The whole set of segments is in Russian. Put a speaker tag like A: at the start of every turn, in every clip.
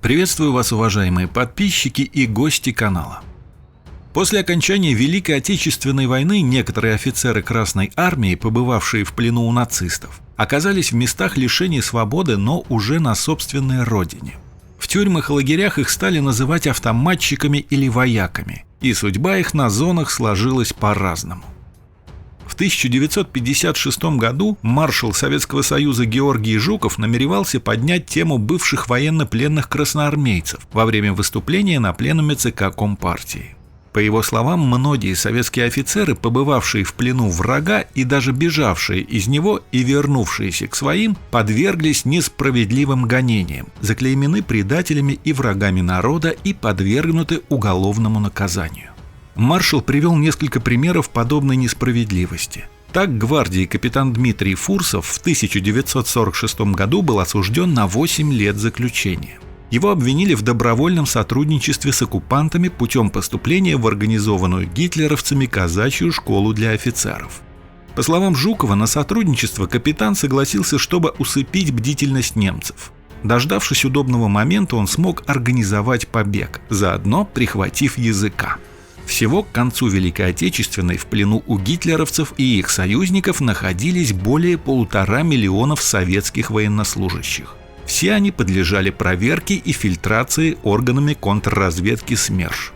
A: Приветствую вас, уважаемые подписчики и гости канала. После окончания Великой Отечественной войны некоторые офицеры Красной Армии, побывавшие в плену у нацистов, оказались в местах лишения свободы, но уже на собственной родине. В тюрьмах и лагерях их стали называть автоматчиками или вояками, и судьба их на зонах сложилась по-разному. В 1956 году маршал Советского Союза Георгий Жуков намеревался поднять тему бывших военнопленных красноармейцев во время выступления на пленуме ЦК Компартии. По его словам, многие советские офицеры, побывавшие в плену врага и даже бежавшие из него и вернувшиеся к своим, подверглись несправедливым гонениям, заклеймены предателями и врагами народа и подвергнуты уголовному наказанию. Маршал привел несколько примеров подобной несправедливости. Так, гвардии капитан Дмитрий Фурсов в 1946 году был осужден на 8 лет заключения. Его обвинили в добровольном сотрудничестве с оккупантами путем поступления в организованную гитлеровцами казачью школу для офицеров. По словам Жукова, на сотрудничество капитан согласился, чтобы усыпить бдительность немцев. Дождавшись удобного момента, он смог организовать побег, заодно прихватив языка. Всего к концу Великой Отечественной в плену у гитлеровцев и их союзников находились более 1,5 миллиона советских военнослужащих. Все они подлежали проверке и фильтрации органами контрразведки СМЕРШ.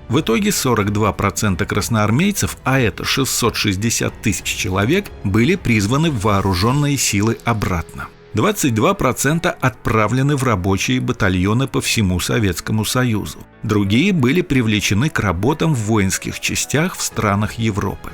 A: В итоге 42% красноармейцев, а это 660 тысяч человек, были призваны в вооруженные силы обратно. 22% отправлены в рабочие батальоны по всему Советскому Союзу. Другие были привлечены к работам в воинских частях в странах Европы.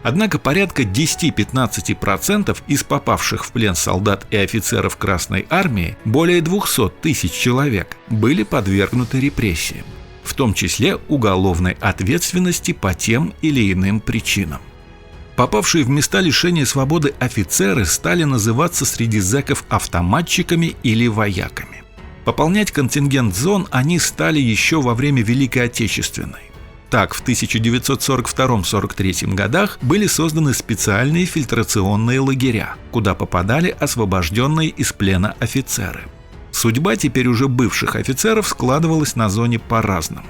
A: Однако порядка 10-15% из попавших в плен солдат и офицеров Красной Армии, более 200 тысяч человек, были подвергнуты репрессиям, в том числе уголовной ответственности по тем или иным причинам. Попавшие в места лишения свободы офицеры стали называться среди зэков автоматчиками или вояками. Пополнять контингент зон они стали еще во время Великой Отечественной. Так, в 1942-43 годах были созданы специальные фильтрационные лагеря, куда попадали освобожденные из плена офицеры. Судьба теперь уже бывших офицеров складывалась на зоне по-разному.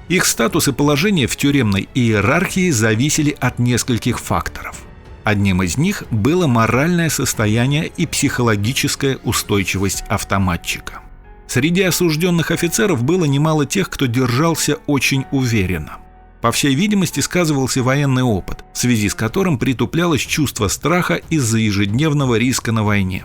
A: Их статус и положение в тюремной иерархии зависели от нескольких факторов. Одним из них было моральное состояние и психологическая устойчивость автоматчика. Среди осужденных офицеров было немало тех, кто держался очень уверенно. По всей видимости, сказывался военный опыт, в связи с которым притуплялось чувство страха из-за ежедневного риска на войне.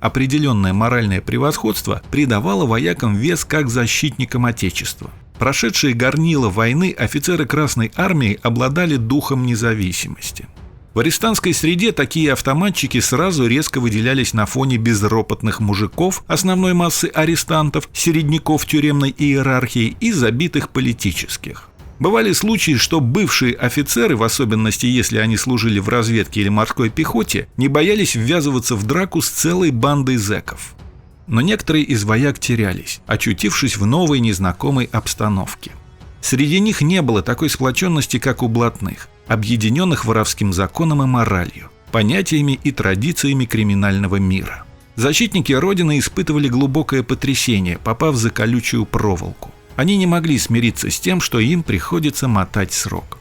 A: Определенное моральное превосходство придавало воякам вес как защитникам Отечества. Прошедшие горнило войны офицеры Красной Армии обладали духом независимости. В арестантской среде такие автоматчики сразу резко выделялись на фоне безропотных мужиков, основной массы арестантов, середняков тюремной иерархии и забитых политических. Бывали случаи, что бывшие офицеры, в особенности если они служили в разведке или морской пехоте, не боялись ввязываться в драку с целой бандой зэков. Но некоторые из вояк терялись, очутившись в новой незнакомой обстановке. Среди них не было такой сплоченности, как у блатных, объединенных воровским законом и моралью, понятиями и традициями криминального мира. Защитники Родины испытывали глубокое потрясение, попав за колючую проволоку. Они не могли смириться с тем, что им приходится мотать срок.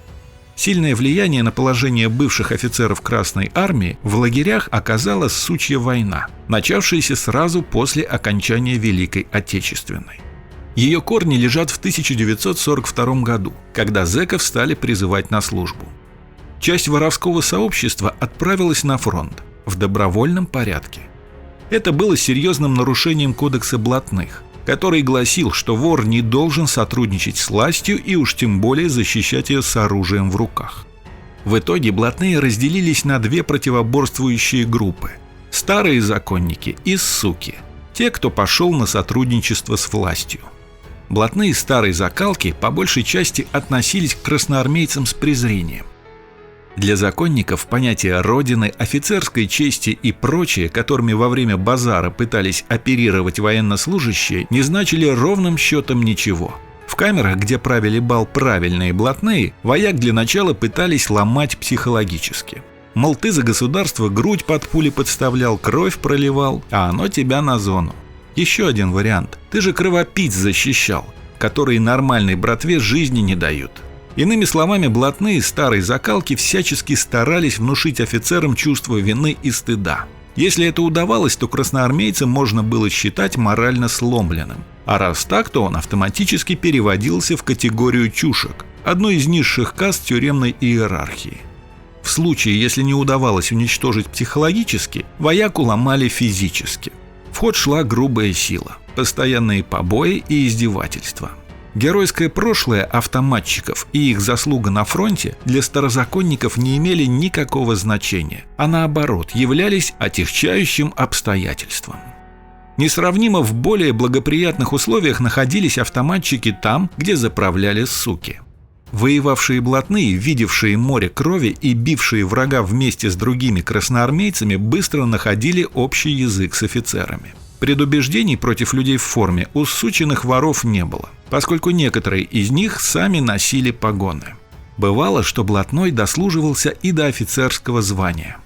A: Сильное влияние на положение бывших офицеров Красной Армии в лагерях оказала сучья война, начавшаяся сразу после окончания Великой Отечественной. Ее корни лежат в 1942 году, когда зэков стали призывать на службу. Часть воровского сообщества отправилась на фронт в добровольном порядке. Это было серьезным нарушением кодекса блатных, который гласил, что вор не должен сотрудничать с властью и уж тем более защищать ее с оружием в руках. В итоге блатные разделились на две противоборствующие группы – старые законники и суки, те, кто пошел на сотрудничество с властью. Блатные старой закалки по большей части относились к красноармейцам с презрением. Для законников понятия родины, офицерской чести и прочее, которыми во время базара пытались оперировать военнослужащие, не значили ровным счетом ничего. В камерах, где правили бал правильные блатные, вояк для начала пытались ломать психологически. Мол, ты за государство грудь под пули подставлял, кровь проливал, а оно тебя на зону. Еще один вариант. Ты же кровопийц защищал, которые нормальной братве жизни не дают. Иными словами, блатные старой закалки всячески старались внушить офицерам чувство вины и стыда. Если это удавалось, то красноармейца можно было считать морально сломленным. А раз так, то он автоматически переводился в категорию чушек, одной из низших каст тюремной иерархии. В случае, если не удавалось уничтожить психологически, вояку ломали физически. В ход шла грубая сила, постоянные побои и издевательства. Геройское прошлое автоматчиков и их заслуга на фронте для старозаконников не имели никакого значения, а наоборот являлись отягчающим обстоятельством. Несравнимо в более благоприятных условиях находились автоматчики там, где заправляли суки. Воевавшие блатные, видевшие море крови и бившие врага вместе с другими красноармейцами, быстро находили общий язык с офицерами. Предубеждений против людей в форме у сученных воров не было, поскольку некоторые из них сами носили погоны. Бывало, что блатной дослуживался и до офицерского звания.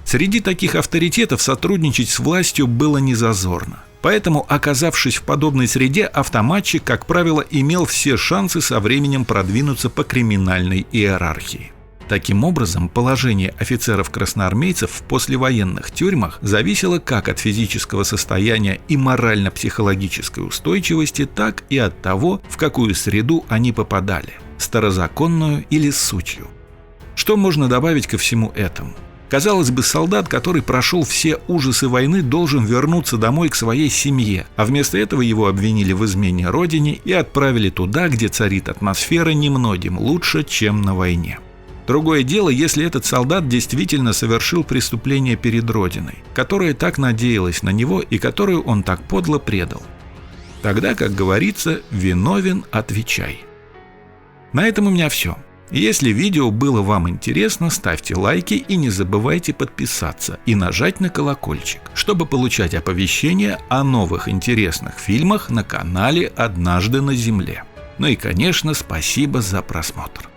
A: Среди таких авторитетов сотрудничать с властью было незазорно. Поэтому, оказавшись в подобной среде, автоматчик, как правило, имел все шансы со временем продвинуться по криминальной иерархии. Таким образом, положение офицеров-красноармейцев в послевоенных тюрьмах зависело как от физического состояния и морально-психологической устойчивости, так и от того, в какую среду они попадали – старозаконную или сучью. Что можно добавить ко всему этому? Казалось бы, солдат, который прошел все ужасы войны, должен вернуться домой к своей семье, а вместо этого его обвинили в измене родине и отправили туда, где царит атмосфера немногим лучше, чем на войне. Другое дело, если этот солдат действительно совершил преступление перед Родиной, которая так надеялась на него и которую он так подло предал. Тогда, как говорится, виновен – отвечай. На этом у меня все. Если видео было вам интересно, ставьте лайки и не забывайте подписаться и нажать на колокольчик, чтобы получать оповещения о новых интересных фильмах на канале «Однажды на Земле». Ну и, конечно, спасибо за просмотр.